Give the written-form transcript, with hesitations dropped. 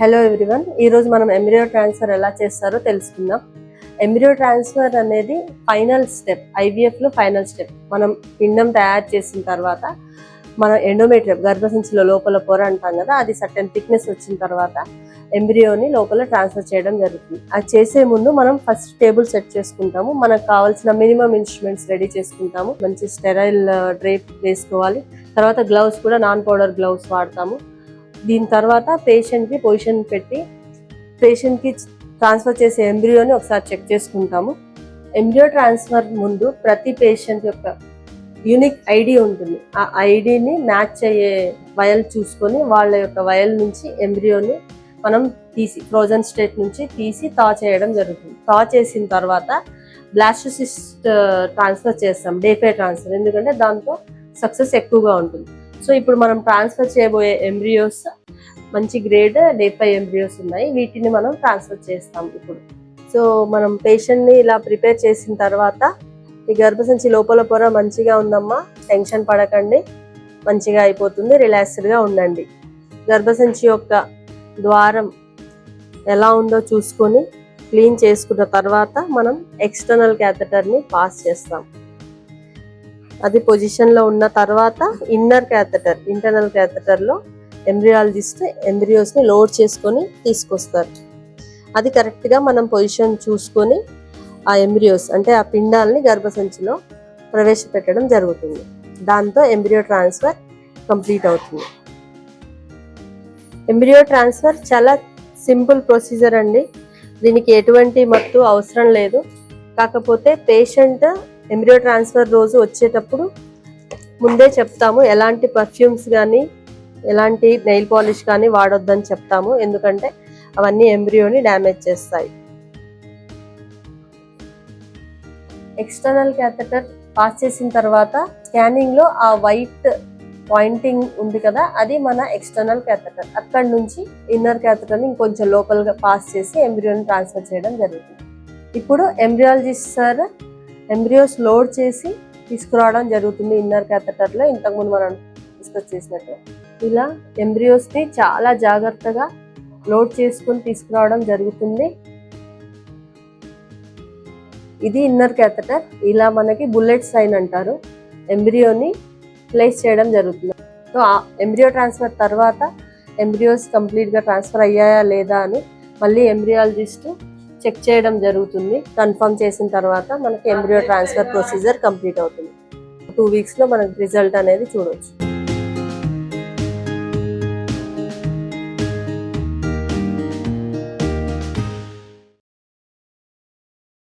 Hello everyone, ఈరోజు మనం embryo transfer ఎలా చేస్తారో తెలుసుకుందాం. ఎంబ్రియో ట్రాన్స్ఫర్ అనేది ఫైనల్ స్టెప్, ఐవీఎఫ్లో ఫైనల్ స్టెప్. మనం పిండం తయారు చేసిన తర్వాత మనం ఎండోమెట్రియం గర్భసంచిలో లోపల పొర అంటాం కదా, అది సర్టెన్ థిక్నెస్ వచ్చిన తర్వాత ఎంబ్రియోని లోపల ట్రాన్స్ఫర్ చేయడం జరుగుతుంది. అది చేసే ముందు మనం ఫస్ట్ టేబుల్ సెట్ చేసుకుంటాము. మనకు కావాల్సిన మినిమం ఇన్స్ట్రుమెంట్స్ రెడీ చేసుకుంటాము. మంచి స్టెరైల్ డ్రేప్ వేసుకోవాలి. తర్వాత గ్లౌస్ కూడా నాన్ పౌడర్ గ్లౌస్ వాడతాము. దీని తర్వాత పేషెంట్కి పొజిషన్ పెట్టి పేషెంట్కి ట్రాన్స్ఫర్ చేసే ఎంబ్రియోని ఒకసారి చెక్ చేసుకుంటాము. ఎంబ్రియో ట్రాన్స్ఫర్ ముందు ప్రతి పేషెంట్ యొక్క యూనిక్ ఐడి ఉంటుంది. ఆ ఐడిని మ్యాచ్ అయ్యే వయల్ చూసుకొని వాళ్ళ యొక్క వయల్ నుంచి ఎంబ్రియోని మనం తీసి ఫ్రోజన్ స్టేట్ నుంచి తీసి థా చేయడం జరుగుతుంది. థా చేసిన తర్వాత బ్లాస్టోసిస్ట్ ట్రాన్స్ఫర్ చేస్తాం, డేఫే ట్రాన్స్ఫర్, ఎందుకంటే దాంతో సక్సెస్ ఎక్కువగా ఉంటుంది. సో ఇప్పుడు మనం ట్రాన్స్ఫర్ చేయబోయే ఎంబ్రియోస్ మంచి గ్రేడ్ డే5 ఎంబ్రియోస్ ఉన్నాయి. వీటిని మనం ట్రాన్స్ఫర్ చేస్తాం ఇప్పుడు. సో మనం పేషెంట్ని ఇలా ప్రిపేర్ చేసిన తర్వాత ఈ గర్భసంచి లోపల పొర మంచిగా ఉందమ్మా, టెన్షన్ పడకండి, మంచిగా అయిపోతుంది, రిలాక్స్డ్గా ఉండండి. గర్భసంచి యొక్క ద్వారం ఎలా ఉందో చూసుకొని క్లీన్ చేసుకున్న తర్వాత మనం ఎక్స్టర్నల్ క్యాథెటర్ని పాస్ చేస్తాం. అది పొజిషన్లో ఉన్న తర్వాత ఇన్నర్ క్యాథెటర్, ఇంటర్నల్ క్యాథెటర్లో ఎంబ్రియాలజిస్ట్ ఎంబ్రియోస్ని లోడ్ చేసుకొని తీసుకొస్తారు. అది కరెక్ట్గా మనం పొజిషన్ చూసుకొని ఆ ఎంబ్రియోస్ అంటే ఆ పిండాలని గర్భసంచిలో ప్రవేశపెట్టడం జరుగుతుంది. దాంతో ఎంబ్రియో ట్రాన్స్ఫర్ కంప్లీట్ అవుతుంది. ఎంబ్రియో ట్రాన్స్ఫర్ చాలా సింపుల్ ప్రొసీజర్ అండి. దీనికి ఎటువంటి మత్తు అవసరం లేదు. కాకపోతే పేషెంట్ ఎంబ్రియో ట్రాన్స్ఫర్ రోజు వచ్చేటప్పుడు ముందే చెప్తాము, ఎలాంటి పర్ఫ్యూమ్స్ కానీ ఎలాంటి నెయిల్ పాలిష్ కానీ వాడొద్దని చెప్తాము, ఎందుకంటే అవన్నీ ఎంబ్రియోని డ్యామేజ్ చేస్తాయి. ఎక్స్టర్నల్ క్యాథెటర్ పాస్ చేసిన తర్వాత స్కానింగ్లో ఆ వైట్ పాయింటింగ్ ఉంది కదా, అది మన ఎక్స్టర్నల్ క్యాథెటర్. అక్కడ నుంచి ఇన్నర్ క్యాథెటర్ని ఇంకొంచెం లోపల్గా పాస్ చేసి ఎంబ్రియోని ట్రాన్స్ఫర్ చేయడం జరుగుతుంది. ఇప్పుడు ఎంబ్రియాలజిస్ట్ సార్ ఎంబ్రియోస్ లోడ్ చేసి తీసుకురావడం జరుగుతుంది ఇన్నర్ క్యాథెటర్లో. ఇంతకుముందు మనం డిస్కస్ చేసినట్టు ఇలా ఎంబ్రియోస్ని చాలా జాగ్రత్తగా లోడ్ చేసుకుని తీసుకురావడం జరుగుతుంది. ఇది ఇన్నర్ క్యాథెటర్. ఇలా మనకి బుల్లెట్ సైన్ అంటారు, ఎంబ్రియోని ప్లేస్ చేయడం జరుగుతుంది. సో ఆ ఎంబ్రియో ట్రాన్స్ఫర్ తర్వాత ఎంబ్రియోస్ కంప్లీట్గా ట్రాన్స్ఫర్ అయ్యాయా లేదా అని మళ్ళీ ఎంబ్రియాలజిస్ట్ చెక్ చేయడం జరుగుతుంది. కన్ఫర్మ్ చేసిన తర్వాత మనకి ఎంబ్రియో ట్రాన్స్ఫర్ ప్రొసీజర్ కంప్లీట్ అవుతుంది. 2 వీక్స్లో మనకి రిజల్ట్ అనేది చూడవచ్చు.